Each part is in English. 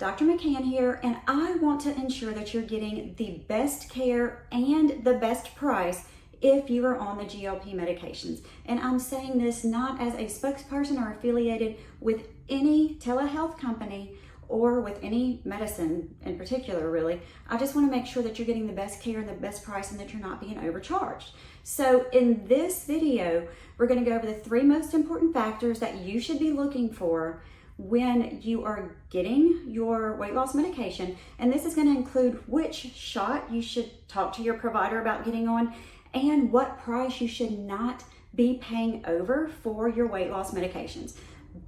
Dr. McCann here, and I want to ensure that you're getting the best care and the best price if you are on the GLP medications. And I'm saying this not as a spokesperson or affiliated with any telehealth company or with any medicine in particular, really. I just want to make sure that you're getting the best care and the best price and that you're not being overcharged. So in this video, we're going to go over the 3 most important factors that you should be looking for when you are getting your weight loss medication. And this is going to include which shot you should talk to your provider about getting on and what price you should not be paying over for your weight loss medications.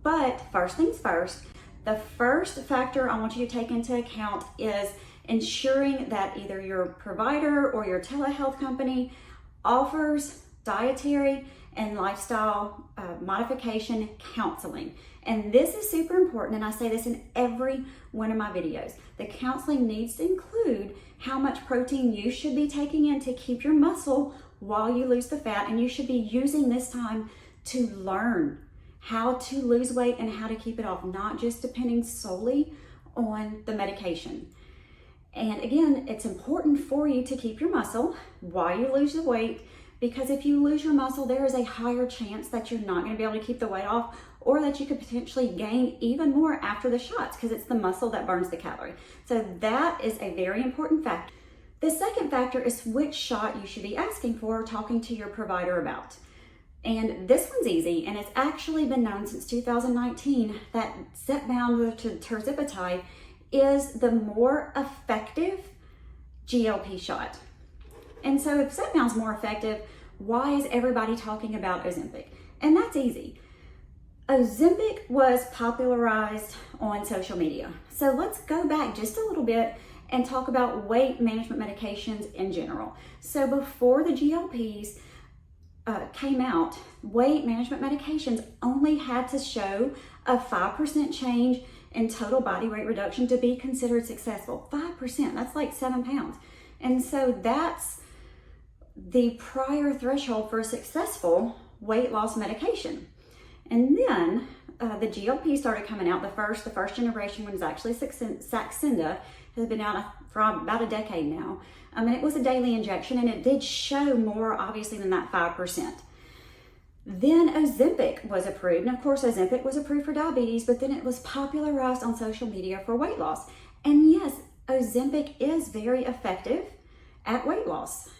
But first things first, the first factor I want you to take into account is ensuring that either your provider or your telehealth company offers dietary and lifestyle modification counseling. And this is super important, and I say this in every one of my videos. The counseling needs to include how much protein you should be taking in to keep your muscle while you lose the fat, and you should be using this time to learn how to lose weight and how to keep it off, not just depending solely on the medication. And again, it's important for you to keep your muscle while you lose the weight, because if you lose your muscle, there is a higher chance that you're not going to be able to keep the weight off, or that you could potentially gain even more after the shots, because it's the muscle that burns the calorie. So that is a very important factor. The second factor is which shot you should be asking for or talking to your provider about. And this one's easy, and it's actually been known since 2019 that Zepbound tirzepatide is the more effective GLP shot. And so if Zepbound's more effective, why is everybody talking about Ozempic? And that's easy. Ozempic was popularized on social media. So let's go back just a little bit and talk about weight management medications in general. So before the GLPs came out, weight management medications only had to show a 5% change in total body weight reduction to be considered successful. 5%, that's like 7 pounds. And so that's the prior threshold for a successful weight loss medication. And then the GLP started coming out. The first generation one is actually Saxenda, has been out for about a decade now. And it was a daily injection, and it did show more obviously than that 5%. Then Ozempic was approved. And of course, Ozempic was approved for diabetes, but then it was popularized on social media for weight loss. And yes, Ozempic is very effective at weight loss.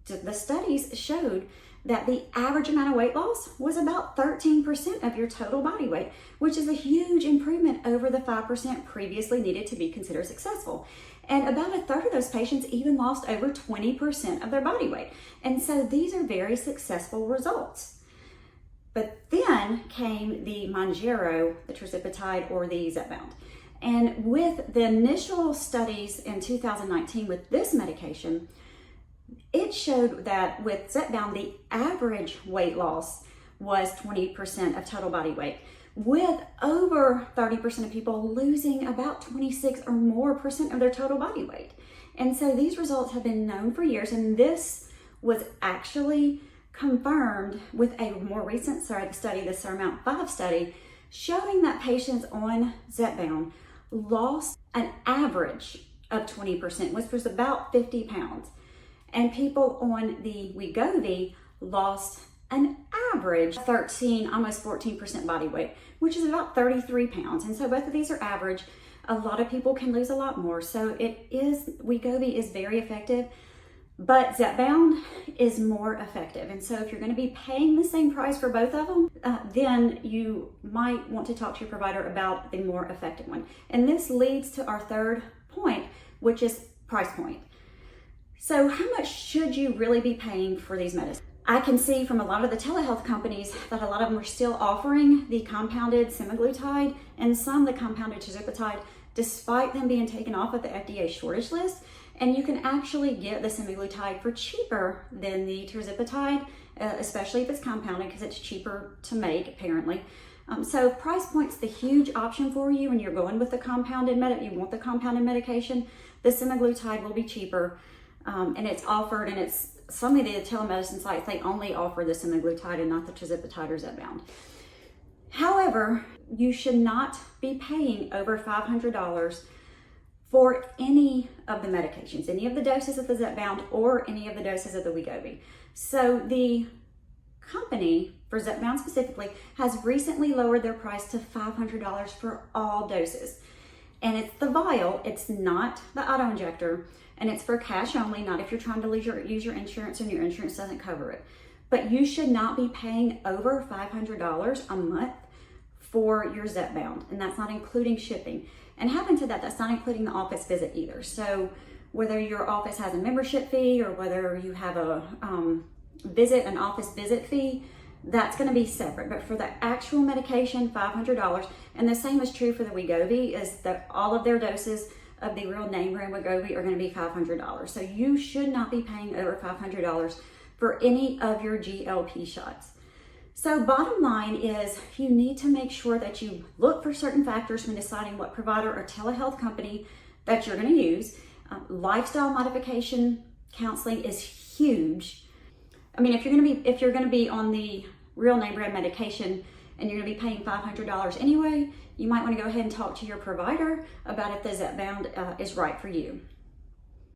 The studies showed that the average amount of weight loss was about 13% of your total body weight, which is a huge improvement over the 5% previously needed to be considered successful. And about a third of those patients even lost over 20% of their body weight. And so these are very successful results. But then came the Mounjaro, the tirzepatide, or the Zepbound. And with the initial studies in 2019 with this medication, it showed that with Zepbound, the average weight loss was 20% of total body weight, with over 30% of people losing about 26 or more percent of their total body weight. And so these results have been known for years, and this was actually confirmed with a more recent study, the Surmount-5 study, showing that patients on Zepbound lost an average of 20%, which was about 50 pounds. And people on the Wegovy lost an average 13, almost 14% body weight, which is about 33 pounds. And so both of these are average. A lot of people can lose a lot more. So Wegovy is very effective, but Zepbound is more effective. And so if you're going to be paying the same price for both of them, then you might want to talk to your provider about the more effective one. And this leads to our third point, which is price point. So how much should you really be paying for these medicines? I can see from a lot of the telehealth companies that a lot of them are still offering the compounded semaglutide and some the compounded tirzepatide, despite them being taken off of the FDA shortage list. And you can actually get the semaglutide for cheaper than the tirzepatide, especially if it's compounded, because it's cheaper to make, apparently. So price point's the huge option for you when you're going with the compounded you want the compounded medication. The semaglutide will be cheaper. And it's offered, and it's some of the telemedicine sites, they only offer the semaglutide and not the tirzepatide or Zepbound. However, you should not be paying over $500 for any of the medications, any of the doses of the Zepbound or any of the doses of the Wegovy. So the company, for Zetbound specifically, has recently lowered their price to $500 for all doses. And it's the vial, it's not the auto-injector, and it's for cash only, not if you're trying to use your insurance and your insurance doesn't cover it. But you should not be paying over $500 a month for your Zetbound, and that's not including shipping. And having said that, that's not including the office visit either. So whether your office has a membership fee or whether you have a an office visit fee, that's going to be separate. But for the actual medication, $500. And the same is true for the Wegovy, is that all of their doses of the real name brand Wegovy are going to be $500. So you should not be paying over $500 for any of your GLP shots. So bottom line is, you need to make sure that you look for certain factors when deciding what provider or telehealth company that you're going to use. Lifestyle modification counseling is huge. I mean, if you're going to be on the real name brand medication and you're going to be paying $500 anyway, you might want to go ahead and talk to your provider about if the Zetbound is right for you.